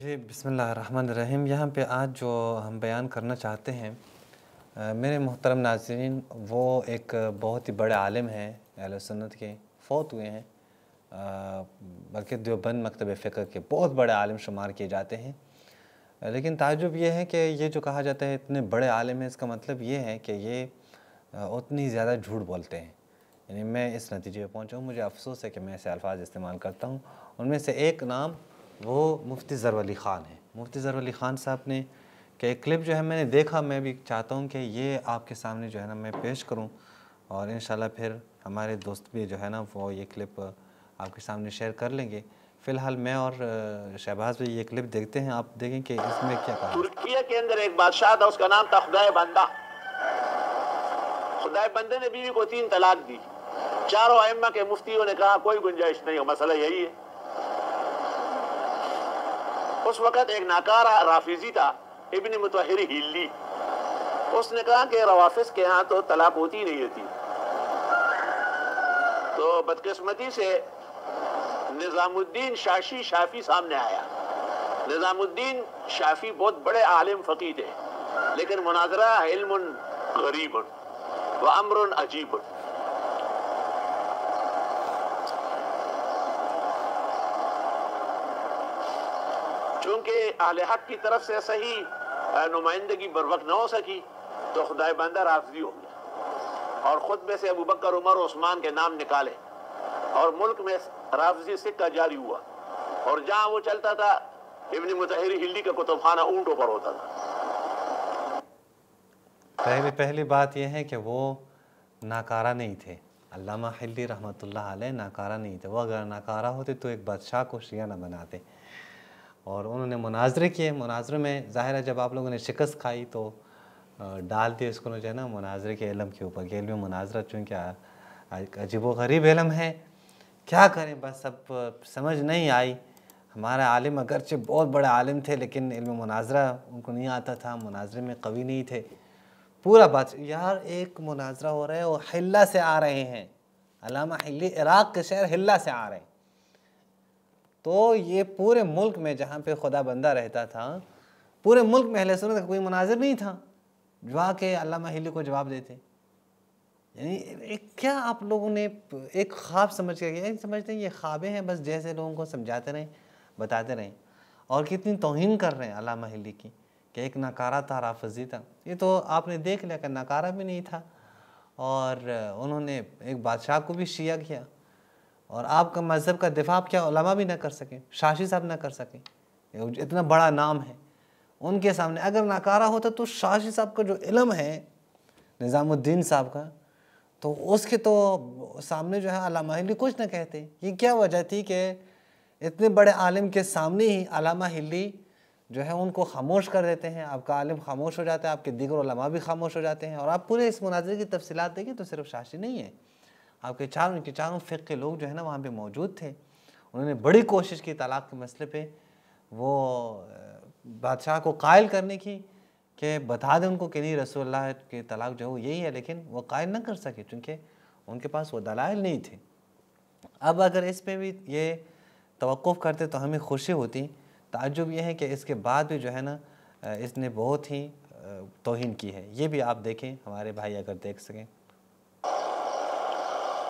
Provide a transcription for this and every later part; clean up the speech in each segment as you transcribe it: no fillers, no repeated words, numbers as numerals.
जी, बिस्मिल्लाहिर्रहमानिर्रहीम। यहाँ पे आज जो हम बयान करना चाहते हैं, मेरे मोहतरम नाज़रीन, वो एक बहुत ही बड़े आलिम हैं, अहले सुन्नत के, फ़ौत हुए हैं। बल्कि देवबंद मकतब फ़िक़्ह के बहुत बड़े आलिम शुमार किए जाते हैं। लेकिन ताज्जुब ये है कि ये जो कहा जाता है इतने बड़े आलिम हैं, इसका मतलब ये है कि ये उतनी ज़्यादा झूठ बोलते हैं। यानी मैं इस नतीजे पे पहुँचा हूँ, मुझे अफ़सोस है कि मैं ऐसे अल्फ़ाज़ इस्तेमाल करता हूँ। उनमें से एक नाम वो मुफ्ती ज़र वली ख़ान है। मुफ्ती ज़र वली ख़ान साहब ने कि एक क्लिप जो है मैंने देखा, मैं भी चाहता हूँ कि ये आपके सामने जो है ना मैं पेश करूँ, और इंशाल्लाह फिर हमारे दोस्त भी जो है ना वो ये क्लिप आपके सामने शेयर कर लेंगे। फ़िलहाल मैं और शहबाज भाई ये क्लिप देखते हैं, आप देखें कि इसमें क्या कहा। तुर्किया के अंदर एक बादशाह था, उसका नाम था खुदाई बंदा। खुदाई बंदे ने बीवी को 3 तलाक दी। चारों अइम्मा के मुफ्तियों ने कहा कोई गुंजाइश नहीं, मसला यही है। उस वक़्त एक नाकारा राफिजी था, इब्न मुतहहिर हिल्ली। उसने कहा कि रवाफिज के यहाँ तो तलाक होती नहीं रहती। तो बदकिस्मती से निज़ामुद्दीन शाफी सामने आया। निज़ामुद्दीन शाफी बहुत बड़े आलिम फ़क़ीह थे, लेकिन मुनाज़रा इल्मुन गरीबुन व अम्रुन अजीबुन। चूँकि अहले हक़ की तरफ से सही नुमाइंदगी बर वक्त न हो सकी, तो खुदाई बंदा राफ़िज़ी हो गया और खुतबे से अबू बकर, उमर, उस्मान के नाम निकाले और मुल्क में राफ़िज़ी सिक्का जारी हुआ। और जहाँ वो चलता था, इब्न मुतहहिर हिल्ली का कुतुबखाना ऊँटों पर होता था। पहली बात यह है कि वो नाकारा नहीं थे। अल्लामा हिल्ली रहमतुल्लाह अलैह नाकारा नहीं थे। वो अगर नाकारा होते तो एक बादशाह को शिया न बनाते। और उन्होंने मुनाज़रे किए। मुनाज़रे में ज़ाहिर है जब आप लोगों ने शिकस्त खाई तो डाल दिए उसको जो है ना मुनाज़रे के इल्म के ऊपर। कि इल्म मुनाज़रा चूँकि अजीबो-गरीब इल्म है, क्या करें, बस अब समझ नहीं आई। हमारे आलिम अगरचे बहुत बड़े आलिम थे, लेकिन इल्म मुनाज़रा उनको नहीं आता था, मुनाज़रे में कवी नहीं थे। पूरा बात यार, एक मुनाज़रा हो रहा है और हिल्ला से आ रहे हैं। अल्लामा हिल्ली इराक़ के शहर हिल्ला से आ रहे हैं। तो ये पूरे मुल्क में जहाँ पे खुदा बंदा रहता था, पूरे मुल्क में अहले सुन्नत का कोई मुनाज़िर नहीं था जो आके अल्लामा हिल्ली को जवाब देते। यानी एक क्या आप लोगों ने एक ख्वाब समझ के समझते हैं ये ख्वाबें हैं, बस जैसे लोगों को समझाते रहें, बताते रहें। और कितनी तौहीन कर रहे हैं अल्लामा हिल्ली की कि एक नकारा था, राफ़िज़ी था। ये तो आपने देख लिया कि नकारा भी नहीं था, और उन्होंने एक बादशाह को भी शिया किया। और आपका मज़हब का दिफ़ा क्या उलमा भी ना कर सकें, शाशी साहब ना कर सकें, इतना बड़ा नाम है उनके सामने। अगर नकारा होता तो शाशी साहब का जो इल्म है निज़ामुद्दीन साहब का, तो उसके तो सामने जो है अल्लामा हिल्ली कुछ ना कहते। ये क्या वजह थी कि इतने बड़े आलिम के सामने ही अल्लामा हिल्ली जो है उनको खामोश कर देते हैं। आपका आलिम खामोश हो जाता है, आपके दीगर उलमा भी खामोश हो जाते हैं। और आप पूरे इस मुनाज़रे की तफसीलात देखिए तो सिर्फ शाशी नहीं है, आपके चारों फ़िक़्ह के लोग जो है ना वहाँ पे मौजूद थे। उन्होंने बड़ी कोशिश की तलाक़ के मसले पे वो बादशाह को कायल करने की कि बता दें उनको कि नहीं रसूलुल्लाह के तलाक़ जो है वो यही है, लेकिन वो कायल ना कर सके चूँकि उनके पास वो दलाइल नहीं थे। अब अगर इस पे भी ये तवक्कुफ़ करते तो हमें खुशी होती। ताज्जुब ये है कि इसके बाद भी जो है ना इसने बहुत ही तौहीन की है। ये भी आप देखें, हमारे भाई अगर देख सकें।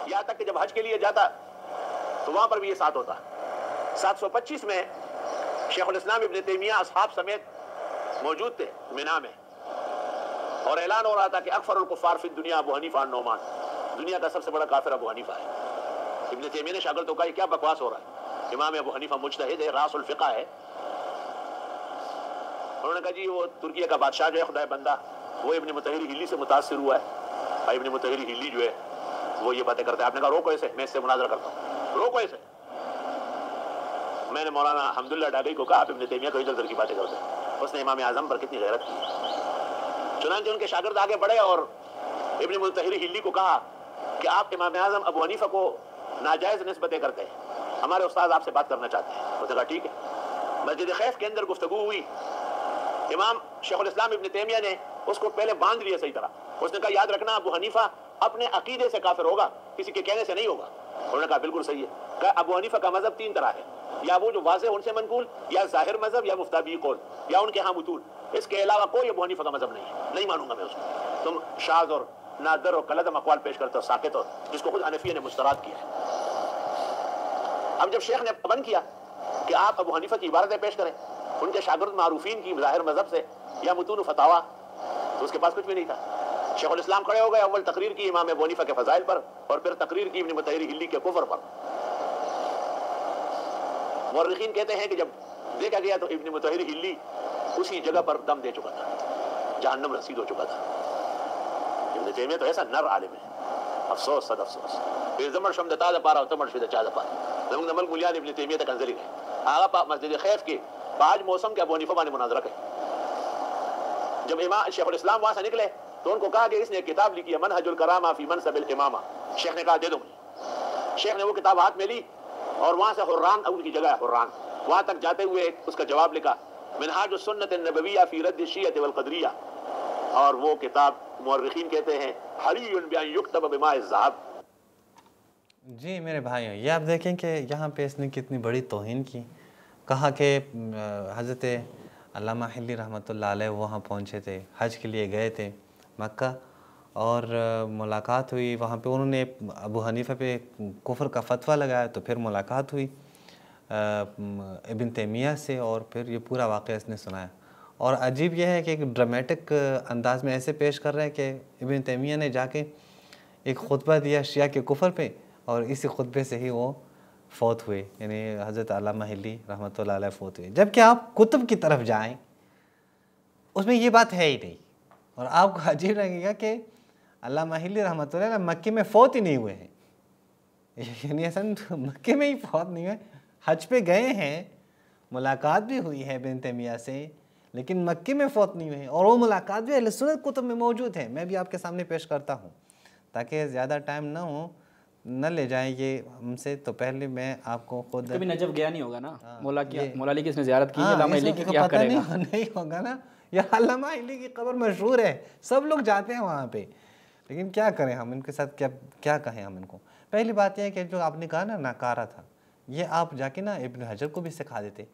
यहाँ तक कि जब हज के लिए जाता तो वहाँ पर भी ये साथ होता। 725 में शेखुल इस्लाम इब्न तैमिया असहाब समेत मौजूद थे मिना में, और ऐलान हो रहा था कि अकफरुल कुफ़ार फिद दुनिया अबू हनीफा नोमान, दुनिया का सबसे बड़ा काफिर अबू हनीफा है। इब्न तैमिया ने शागिर्दों को कहा क्या बकवास हो रहा है, इमाम अबू हनीफा मुज्तहिद है, रासुल फ़िक़्ह है। उन्होंने कहा जी वो तुर्किया का बादशाह जो है खुदाई बंदा, वो इब्न मुतहहिर हिल्ली से मुतासिर हुआ है, और इब्न मुतहहिर हिल्ली जो है वो ये बातें करते हैं। आपने कहा रोको ऐसे, मैं इससे मुनाज़रा करता हूँ, रोको ऐसे। मैंने मौलाना हम्दुल्लाह डागई को कहा आप इब्न तैमिया को इधर की बातें करते हैं। उसने इमाम आज़म पर कितनी गैरत की। चुनांचे उनके शागिर्द आगे बढ़े और इब्न मुतहहिर हिल्ली को कहा कि आप इमाम आज़म अबू हनीफा को नाजायज़ निस्बतें करते हैं, हमारे उस्ताद आपसे बात करना चाहते हैं। उसने कहा ठीक है। मस्जिद खैफ के अंदर गुफ्तगू हुई। इमाम शेखुल इस्लाम इब्न तैमिया ने उसको पहले बांध लिया सही तरह। उसने कहा याद रखना अबू हनीफा अपने अकीदे से काफिर होगा, किसी के कहने से नहीं होगा। उन्होंने कहा बिल्कुल सही है। कहा अबू हनीफा का मजहब 3 तरह है, या वो जो वाज़ेह उनसे मनकूल, या ज़ाहिर मजहब, या मुफ्ताबी कौल, या उनके यहाँ मुतून, इसके अलावा कोई अबू हनीफा का मजहब नहीं मानूंगा मैं उसको। तुम शाज़ और नादर और कलदम अक़वाल पेश करते हो, साकित हो, जिसको खुद हनफिया ने मुस्तराद किया है। अब जब शेख ने बंद किया कि आप अबू हनीफा की इबारतें पेश करें उनके शागिर्द मारूफीन की ज़ाहिर मजहब से या मुतून फतावा, तो उसके पास कुछ भी नहीं था। शेखुल इस्लाम खड़े हो गए, अव्वल तकरीर की इमाम अबू हनीफा के फजाइल पर, और फिर तकरीर की इब्न मुतहहिर हिल्ली के कुफ्र पर। मुअर्रिखीन कहते हैं कि जब देखा गया तो इब्न मुतहहिर हिल्ली उसी जगह पर दम दे चुका था, जहन्नम रसीद हो चुका था। इब्न तैमिया तो ऐसा नर आलिम है, अफसोस सद अफसोस। फिर जमर शमदता द पारा तमर शिद चाद पारा नमक नमल मुलियान इब्न तैमिया तक अंजलि गए आगा पा मस्जिद खैफ के पांच मौसम के अबू हनीफा ने मुनाजरा किया। जब इमाम शेखुल इस्लाम वहां से निकले तो उनको कहा कि इसने किताब लिखी है मनहजुल करामा फी मनसबिल इमामा। शेख ने कहा दे दो। शेख ने वो किताब हाथ में ली और वहां से हुर्रान, उनकी जगह है हुर्रान, वहां तक जाते हुए उसका जवाब लिखा मिनहाजुस सुन्नत नबविय्या फी रद्द शिय्यत वल क़दरिय्या। और वो किताब मुअर्रिखीन कहते हैं हरीयुन बिअन युक्तब बिमाए ज़हब। जी मेरे भाइयों, ये आप देखें कि यहाँ पे इसने कितनी बड़ी तौहीन की। कहा कि हज़रत अल्लामा हिल्ली रहमतुल्लाह अलैह वहाँ पहुँचे थे, हज के लिए गए थे मक्का, और मुलाकात हुई वहाँ पे। उन्होंने अबू हनीफा पे कुफ्र का फ़तवा लगाया, तो फिर मुलाकात हुई इब्न तैमिया से, और फिर ये पूरा वाक़या इसने सुनाया। और अजीब यह है कि एक ड्रामेटिक अंदाज में ऐसे पेश कर रहे हैं कि इब्न तैमिया ने जाके एक खुतबा दिया शिया के कुफ्र पे, और इसी खुतबे से ही वो फ़ौत हुए, यानी हज़रत अल्लामा हिल्ली रहमतुल्लाह अलैह फ़ौत हुए। जबकि आप कुतुब की तरफ जाएं उसमें ये बात है ही नहीं। और आपको अजीब लगेगा कि अल्लामा हिल्ली रहमतुल्लाह अलैह मक्के में फ़ौत ही नहीं हुए हैं, यानी असन मक्के में ही फ़ौत नहीं हुए, हज पे गए हैं, मुलाकात भी हुई है इब्न तैमिया से, लेकिन मक्के में फ़ौत नहीं हुए हैं। और वो मुलाकात भी अहले सुन्नत कुतुब में मौजूद है। मैं भी आपके सामने पेश करता हूँ ताकि ज़्यादा टाइम ना हो, न ले जाएं ये हमसे। तो पहले मैं आपको खुद कभी नजब गया नहीं होगा ना, मौला अली की इसने ज़ियारत की, अल्लामा अली की क्या पता करेगा? नहीं होगा ना, या अल्लामा अली की कब्र मशहूर है, सब लोग जाते हैं वहाँ पे, लेकिन क्या करें हम इनके साथ, क्या कहें हम इनको। पहली बात यह है कि जो आपने कहा ना नाकारा था, ये आप जाके ना इब्न हजर को भी सिखा देते।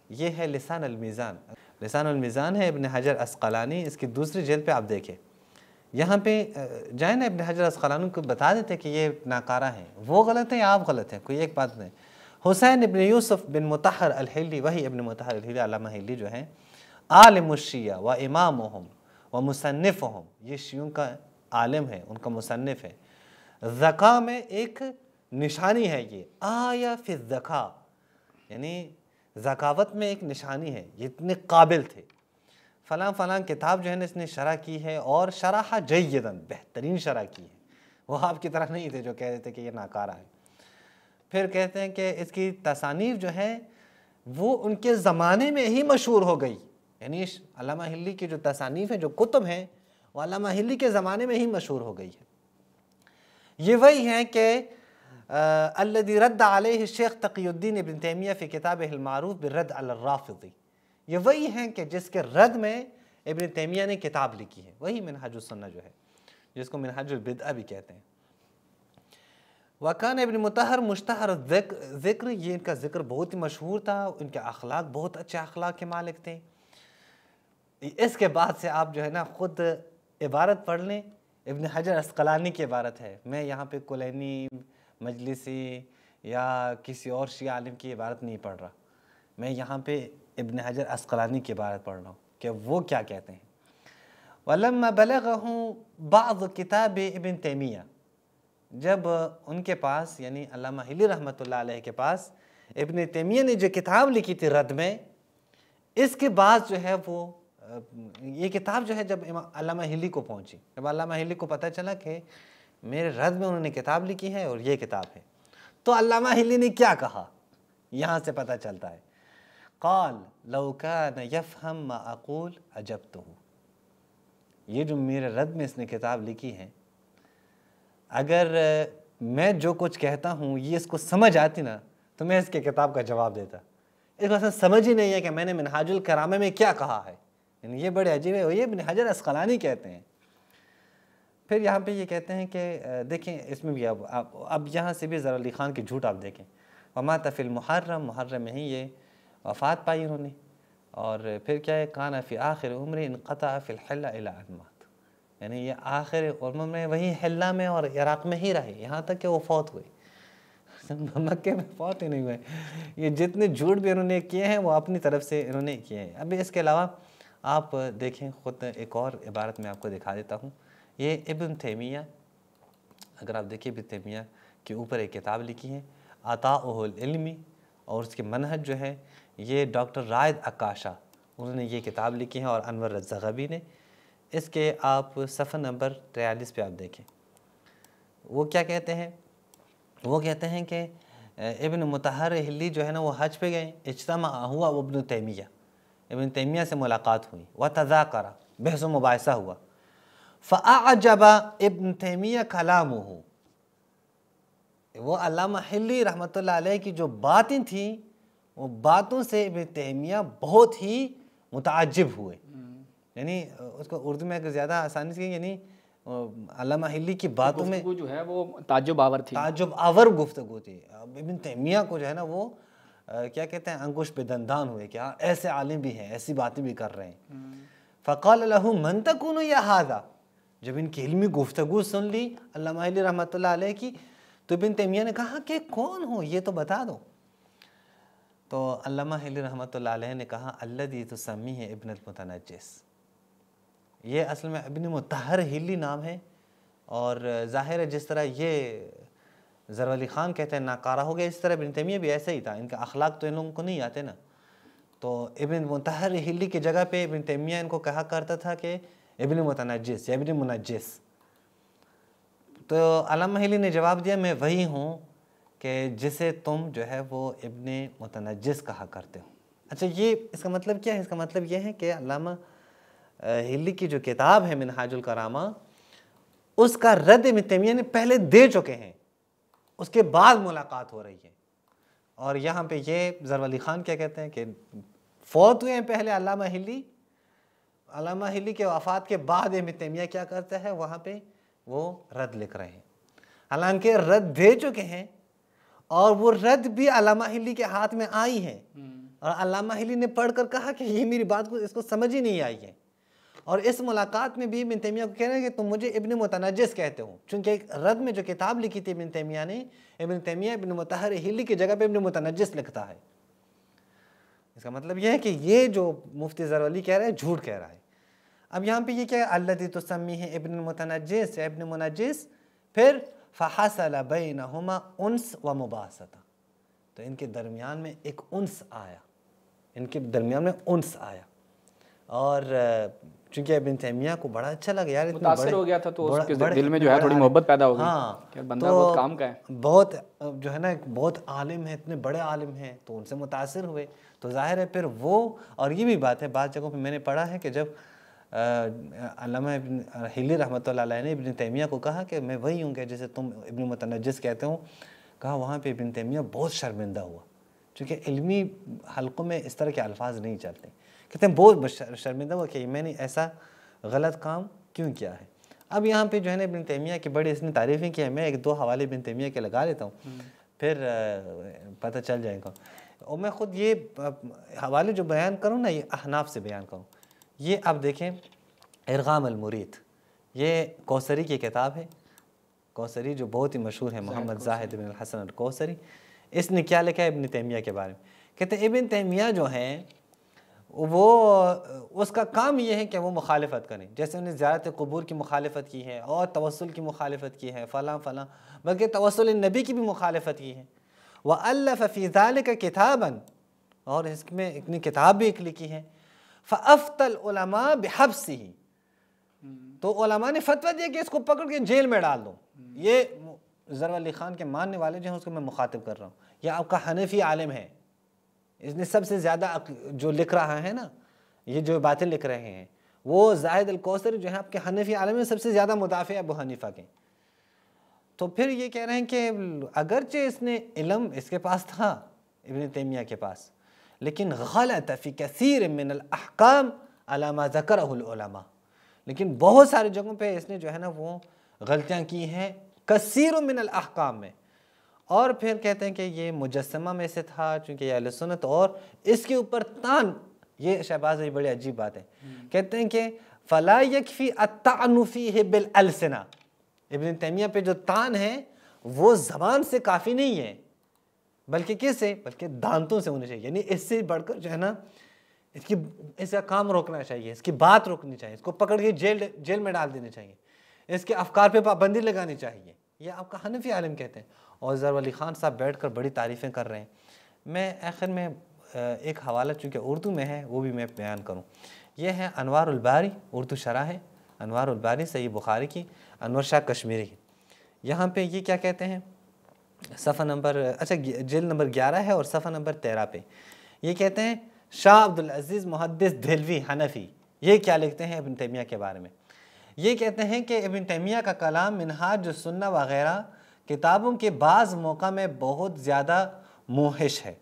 ये है लिसान अल मीज़ान, लिसान अल मीज़ान है इब्न हजर अस्क़लानी, इसकी दूसरी जेल्द पे आप देखें, यहाँ पे जाए ना इब्न हजर अस्क़लानी को बता देते कि ये नाकारा है, वो गलत है या आप गलत हैं, कोई एक बात नहीं। हुसैन इब्न यूसुफ बिन मुतहर अल हिल्ली, वही इब्न मुतहर अल हिल्ली अल्लामा हिल्ली जो हैं, आलिम शिया व इमामुहुम व मुसन्निफ़ुहुम, ये शियों का आलिम है, उनका मुसन्निफ़ है। ज़का में एक निशानी है ये, आया फिर ज़का, यानी ज़कावत में एक निशानी है, ये इतने काबिल थे। फ़लाँ फ़लाँ किताब जो है ना इसने शरह की है, और शरह जय्यदन, बेहतरीन शरह की है। वो आपकी तरह नहीं थे जो कह रहे थे कि ये नाकारा है। फिर कहते हैं कि इसकी तसानीफ़ जो है वो उनके ज़माने में ही मशहूर हो गई, यानी अल्लामा हिल्ली की जो तसानीफ़ है, जो कुतुब हैं, वो अल्लामा हिल्ली के ज़माने में ही मशहूर हो गई है। ये वही है कि अल्लज़ी रद्द अलैहि शेख तक़ियुद्दीन इब्न तैमिया फ़ी किताबिहिल मारूफ़ बिर्रद्द अला राफ़िज़ी, ये वही हैं कि जिसके रद्द में इब्न तैमिया ने किताब लिखी है, वही मिनहाजुस सुन्नह जो है, जिसको मिनहाजुल बिदअ भी कहते हैं। वकान इब्न मुतहर मुश्तहर ज़िक्र, ये इनका ज़िक्र बहुत ही मशहूर था, इनके अखलाक बहुत अच्छे अखलाक के मालिक थे। इसके बाद से आप जो है ना ख़ुद इबारत पढ़ लें, इब्न हजर अस्क़लानी की इबारत है। मैं यहाँ पे कुलैनी, मजलिसी या किसी और शिया आलिम की इबारत नहीं पढ़ रहा, मैं यहाँ पे इब्न हजर अस्क़लानी की इबारत पढ़ रहा हूँ कि वो क्या कहते हैं। वलम्मा बलगहु बाज़ किताब इब्न तैमिया, जब उनके पास यानी अल्लामा हिल्ली रहमतुल्लाह अलैह के पास इब्न तैमिया ने जो किताब लिखी थी रद्द में, इसके बाद जो है वो ये किताब जो है जब अल्लामा हिल्ली को पहुँची, जब अल्लामा हिल्ली को पता चला कि मेरे रद्द में उन्होंने किताब लिखी है और ये किताब है, तो अल्लामा हिल्ली ने क्या कहा, यहाँ से पता चलता है। क़ाल लौ कान यफ़हम मा अक़ूल अजबतहु, ये जो मेरे रद्द में इसने किताब लिखी है, अगर मैं जो कुछ कहता हूँ ये इसको समझ आती ना, तो मैं इसके किताब का जवाब देता। इसको समझ ही नहीं है कि मैंने मिनहाजुल करामा में क्या कहा है, यानी ये बड़े अजीब है। ये इब्न हजर अस्क़लानी कहते हैं। फिर यहाँ पे ये कहते हैं कि देखें इसमें भी अब यहाँ से भी ज़रा अली ख़ान की झूठ आप देखें। वमात फ़िल मुहर्रम, मुहर्रम में ही ये वफ़ात पाई उन्होंने। और फिर क्या है, काना फ़ी आखिर उम्र इनक़ता फ़िल हिल्ला इला अन मात, यानी ये आखिर उम्र में वही हिल्ला में और इराक़ में ही रहे यहाँ तक कि वो फौत हुए। मक्के में फौत ही नहीं हुए। ये जितने झूठ भी इन्होंने किए हैं वो अपनी तरफ से इन्होंने किए हैं। अभी इसके अलावा आप देखें, ख़ुद एक और इबारत में आपको दिखा देता हूँ। ये इब्न तैमिया, अगर आप देखिए इब्न तैमिया के ऊपर एक किताब लिखी है अताउल इल्मी, और उसके मनहज जो है ये डॉक्टर रायद अक्काशा उन्होंने ये किताब लिखी है और अनवर रज़्ज़ग़बी ने। इसके आप सफ़ा नंबर 43 पे आप देखें, वो क्या कहते हैं। वो कहते हैं कि इब्न मुतहर हिल्ली जो है ना वो हज पे गए, इज्तमा हुआ वो इब्न तैमिया, इब्न तैमिया से मुलाकात हुई, व तज़ाकरा, बहस व मुबाहिसा हुआ। फ़अअजबा इब्न तैमिया कलामुहु, वो अल्लामा हिल्ली रहमतुल्लाह अलैह की जो बातें थी वो बातों से इब्न तैमिया बहुत ही मुताज्जिब हुए। यानी उसको उर्दू में अगर ज़्यादा आसानी से, यानी अल्लामा हिल्ली की बातों में जो है वो ताज्जुब आवर थी, ताज्जुब आवर गुफ्तगू थी। इब्न तैमिया को जो है ना वो क्या कहते हैं, अंगुश पे दंदान हुए कि हाँ ऐसे आलिम भी हैं, ऐसी बातें भी कर रहे हैं। फ़क़ाल लहू मन तकुनु या हाज़ा, जब इनकी इल्मी गुफ्तगू सुन ली अल्लामा हिल्ली रहमतुल्लाह अलैह की, तो इब्न तैमिया ने कहा कि कौन हो, ये तो बता दो। तो अल्लामा हिल्ली रहमतुल्लाह अलैह ने कहा अल्लज़ी तुसम्मी है इब्न अल-मुतनज्जिस, ये असल में इब्न मुतहर हिल्ली नाम है। और ज़ाहिर है जिस तरह ये ज़रवली ख़ान कहते हैं नाकारा हो गया, इस तरह इब्न तैमिया भी ऐसे ही था। इनका अखलाक तो इन लोगों को नहीं आते ना। तो इब्न मुतहर हिल्ली की जगह पे इब्न तैमिया इनको कहा करता था कि इब्न मुतनज्जिस या इब्न मुनज्जिस। तो अल्लामा हिल्ली ने जवाब दिया मैं वही हूँ कि जिसे तुम जो है वो इब्न मुतनज्जिस कहा करते हो। अच्छा, ये इसका मतलब क्या है? इसका मतलब ये है कि अल्लामा हिल्ली की जो किताब है मिनहाजुल करामा, उसका रद्द इब्न तैमिया ने पहले दे चुके हैं, उसके बाद मुलाकात हो रही है। और यहाँ पे ये ज़रवली ख़ान क्या कहते हैं कि फौत हुए हैं पहले अल्लामा हिल्ली के वफ़ात के बाद इब्न तैमिया क्या करता है, वहाँ पे वो रद्द लिख रहे हैं। हालांकि रद्द दे चुके हैं और वो रद्द भी अल्लामा हिल्ली के हाथ में आई है, और अल्लामा हिल्ली ने पढ़कर कहा कि ये मेरी बात को इसको समझ ही नहीं आई है। और इस मुलाकात में भी इब्न तैमिया को कह रहे हैं कि तुम मुझे इब्न मुतनज्जिस कहते हो, चूँकि एक रद्द में जो किताब लिखी थी इब्न तैमिया ने, इब्न तैमिया इब्न मुतहर हिल्ली की जगह पे इब्न मुतनज्जिस लिखता है। इसका मतलब यह है कि ये जो मुफ्ती ज़रवली कह रहे हैं झूठ कह रहा है। अब यहाँ पे ये क्या है, अल्लज़ी तुसम्मी है इब्न मुतनज्जिस या इब्न मुनज्जिस, फिर फ़हसल बैनहुमा उन्स व मुबासता, तो इनके दरमियान में एक उन्स आया, इनके दरमियान में उन्स आया। और चूँकि इब्न तैमिया को बड़ा अच्छा लगा यार, मुतासिर हो गया था, तो उसके दिल में जो है थोड़ी मोहब्बत पैदा हो गई। हाँ, क्या बंदा बहुत काम का है, बहुत जो है ना बहुत आलिम है, इतने बड़े आलिम हैं, तो उनसे मुतासिर हुए। तो जाहिर है फिर वो, और ये भी बात है, बाद जगहों पे मैंने पढ़ा है कि जब अल्लामा इब्न हिल्ली रहमतुल्लाह अलैह ने इब्न तैमिया को कहा कि मैं वही हूँ कि जैसे तुम इब्न मुतनज्जिस कहते हो, कहा वहाँ पे इब्न तैमिया बहुत शर्मिंदा हुआ, क्योंकि इल्मी हल्कों में इस तरह के अल्फाज नहीं चलते। कहते हैं बहुत शर्मिंदा हुआ कि मैंने ऐसा गलत काम क्यों किया है। अब यहाँ पे जो है ना इब्न तैमिया की बड़ी इसने तारीफ़ें की है। मैं एक दो हवाले इब्न तैमिया के लगा लेता हूँ, फिर पता चल जाएगा। और मैं ख़ुद ये हवाले जो बयान करूँ ना, ये अहनाफ से बयान करूँ। ये आप देखें इरगाम अल मुरीद, ये कौसरी की किताब है। कौसरी जो बहुत ही मशहूर है, मोहम्मद ज़ाहिद बिन हसन अल कौसरी, इसने क्या लिखा है इब्न तैमिया के बारे में। कहते हैं इब्न तैमिया जो हैं वो, उसका काम ये है कि वो मुखालिफत करें। जैसे उन्हें ज़ियारत क़ुबूर की मुखालिफत की है और तवस्सुल की मुखालिफत की है, फ़लाँ फ़लाँ, बल्कि तवस्सुल नबी की भी मुखालिफत की है। व अल्लफ़ फ़ी ज़ालिका किताबन, और इसमें इतनी किताब भी एक लिखी है। फ़अफ़्तल उलमा बिहब्सिही, तो उलमा ने फतवा दिया कि इसको पकड़ के जेल में डाल दो। ये ज़रवली ख़ान के मानने वाले जो हैं उसको मैं मुखातिब कर रहा हूँ। यह आपका हनफी आलिम है, इसने सबसे ज़्यादा जो लिख रहा है ना, ये जो बातें लिख रहे हैं, वो ज़ाहिद अल कौसरी जो है आपके हनफी आलिम में सबसे ज़्यादा मुदाफ़े अबू हनीफ़ा के। तो फिर ये कह रहे हैं कि अगरचे इसने इल्म इसके पास था इब्न तैमिया के पास, लेकिन गलत फ़ी कसीर मिनल अहकाम अला मा ज़करहुल उलमा, लेकिन बहुत सारी जगहों पे इसने जो है ना वो गलतियाँ की हैं कसीर मिनल अहकाम में, और फिर कहते हैं कि ये मुजस्समा में से था चूँकि ये अहले सुन्नत, और इसके ऊपर तान, ये शहबाज भाई बड़ी अजीब बात है, कहते हैं कि फ़ला यकफ़ी अत्तानु फ़ीहि बिल अलसिना, इब्न तैमिया पे जो तान है वो ज़बान से काफ़ी नहीं है, बल्कि किससे, बल्कि दांतों से होने चाहिए। यानी इससे बढ़कर जो है ना, इसका काम रोकना चाहिए, इसकी बात रोकनी चाहिए, इसको पकड़ के जेल में डाल देनी चाहिए, इसके अफकार पे पाबंदी लगानी चाहिए। ये आपका हनफी आलिम कहते हैं। और ज़र अली ख़ान साहब बैठकर बड़ी तारीफ़ें कर रहे हैं। मैं आखिर में एक हवाला चूँकि उर्दू में है वो भी मैं बयान करूँ। ये है अनवारुल बारी, उर्दू शरह है अनवारुल बारी सही बुखारी की, अनवर शाह कश्मीरी की। यहाँ पे ये क्या कहते हैं, सफ़ा नंबर, अच्छा जिल्द नंबर 11 है और सफ़ा नंबर 13 पे ये कहते हैं, शाह अब्दुल अज़ीज़ मुहद्दिस देहलवी हनफ़ी ये क्या लिखते हैं इब्न तैमिया के बारे में। ये कहते हैं कि इब्न तैमिया का कलाम मिनहाज सुन्ना वग़ैरह किताबों के बाज़ मौका में बहुत ज़्यादा मोहिश है,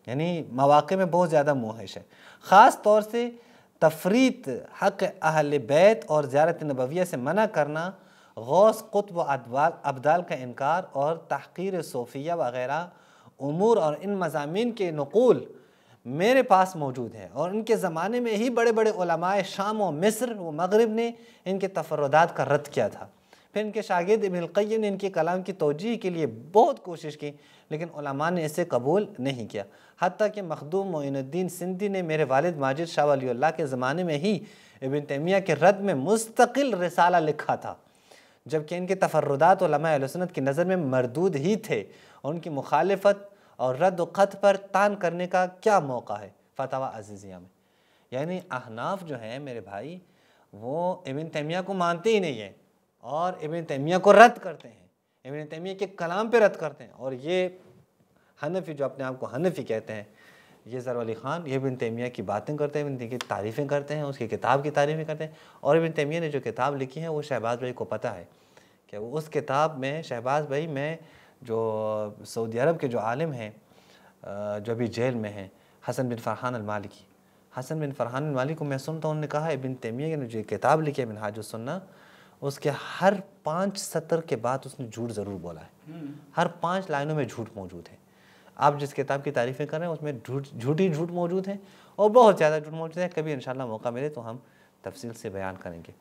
यानी मवाक़े में बहुत ज़्यादा मोहिश है, ख़ास तौर से तफरीत हक़ अहल बैत और ज़ियारत नबविया से मना करना, गौस कुतुब अब्दाल का इनकार और तहक़ीर सूफ़िया वग़ैरह उमूर और इन मज़ामीन के नक़ूल मेरे पास मौजूद है। और इनके ज़माने में ही बड़े बड़े उलमाए शाम व मिस्र व मग़रिब ने इनके तफ़र्रुदात का रद्द किया था। फिर इनके शागिर्द इब्न क़य्यिम ने इनके कलाम की तौजीह के लिए बहुत कोशिश की, लेकिन उलमा ने इसे कबूल नहीं किया। हत्ता कि मखदूम मोइनुद्दीन सिंधी ने मेरे वालिद माजिद शाह वलीउल्लाह के ज़माने में ही इब्न तैमिया के रद्द में मुस्तकिल रिसाला लिखा था, जबकि इनके तफ़र्रुदात उलमा अहले सुन्नत की नज़र में मरदूद ही थे और उनकी मुखालिफत और रद्द ख़त पर तान करने का क्या मौका है फतवा अज़ीज़िया में। यानी अहनाफ जो हैं मेरे भाई, वो इब्न तैमिया को मानते ही नहीं है और इब्न तैमिया को रद्द करते हैं, इब्न तैमिया के कलाम पे रद्द करते हैं। और ये हनफी जो अपने आप को हनफी कहते हैं, ये ज़र अली ख़ान, ये इब्न तैमिया की बातें करते हैं, इब्न तैमिया की तारीफ़ें करते हैं, उसकी किताब की तारीफ़ें करते हैं। और इब्न तैमिया ने जो किताब लिखी है वो शहबाज भाई को पता है कि वो उस किताब में, शहबाज भाई में जो सऊदी अरब के जो आलिम हैं जो अभी जेल में हैं, हसन बिन फ़रहान अल-मालिकी, हसन बिन फ़रहान अल-मालिकी को मैं सुनता हूँ, उन्होंने कहा इब्न तैमिया ने जो किताब लिखी है मिनहाजुस सुन्ना, उसके हर 5 सतर के बाद उसने झूठ ज़रूर बोला है, हर 5 लाइनों में झूठ मौजूद है। आप जिस किताब की तारीफ़ें कर रहे हैं उसमें झूठ मौजूद है और बहुत ज़्यादा झूठ मौजूद है। कभी इंशाअल्लाह मौका मिले तो हम तफसील से बयान करेंगे।